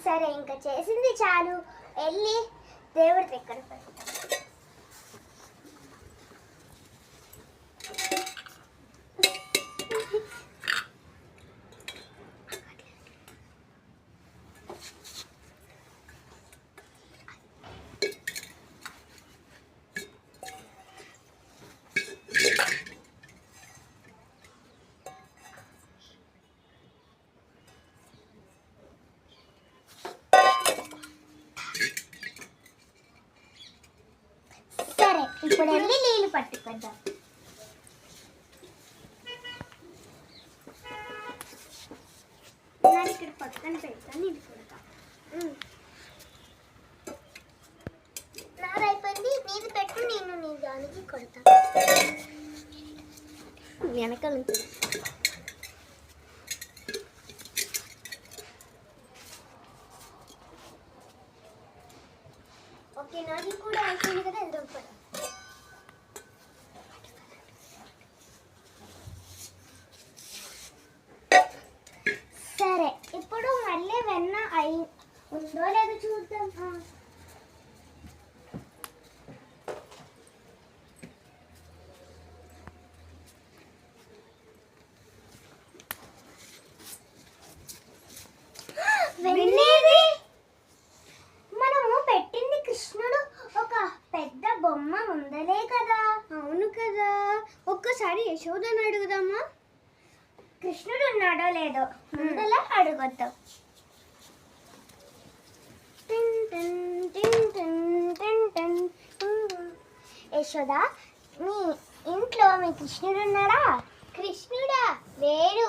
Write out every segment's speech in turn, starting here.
సరే ఇంకా చేసింది చాలు, వెళ్ళి దేవుడి దగ్గర పెడతాం. సరే ఇప్పుడు వెళ్ళి నీళ్ళు పట్టుకుందాం. నేను ఇక్కడ పక్కన పెడతాను, ఇది కొడతా. నాదైపోయింది, నీది పెట్టు, నేను నీ దానికి కొడతా. వెనకాల ఓకే, నాది కూడా అయిపోయింది కదా, వెళ్దాం పద. సరే ఇప్పుడు మళ్ళీ వెన్న అయి ఉందో లేదో చూద్దాం. వెన్నేది? మనము పెట్టింది కృష్ణుడు ఒక పెద్ద బొమ్మ ఉందలే కదా. అవును కదా, ఒక్కసారి యశోదను అడుగుదామా? కృష్ణుడు ఉన్నాడో లేదో ముందల అడుగుద్దాం. యశోద, మీ ఇంట్లో మీ కృష్ణుడు ఉన్నాడా? కృష్ణుడా? లేడు.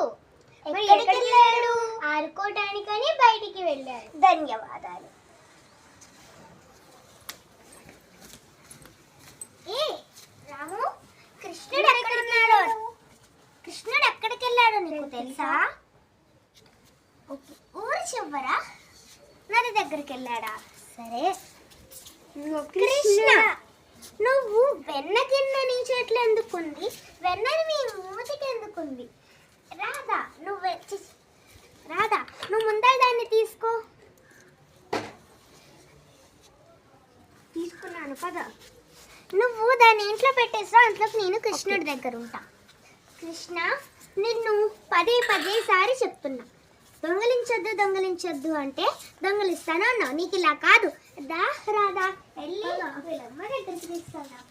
ఎక్కడికి వెళ్ళాడు? ఆడుకోవడానికని బయటికి వెళ్ళాడు. ధన్యవాదాలు. ఏ రాము, కృష్ణుడు ఎక్కడున్నాడో? కృష్ణుడు ఎక్కడికి వెళ్ళాడో నీకు తెలుసా? ఊరు చివరా నది దగ్గరికి వెళ్ళాడా? సరే. కృష్ణ, నువ్వు వెన్న కింద నీ చేతిలో ఎందుకుంది? వెన్నని నీ మూతికి ఎందుకుంది? రాధా, నువ్వు ముందర దాన్ని తీసుకో. తీసుకున్నాను కదా. నువ్వు దాన్ని ఇంట్లో పెట్టేసా, అంట్లోకి నేను కృష్ణుడి దగ్గర ఉంటా. కృష్ణ, నిన్ను పదే సారి చెప్తున్నా, దొంగలించొద్దు అంటే దొంగలిస్తాను అన్నావు. నీకు ఇలా కాదు. రాధా వెళ్ళి వీళ్ళమ్మ దగ్గరికి తీసుకెళ్దాం.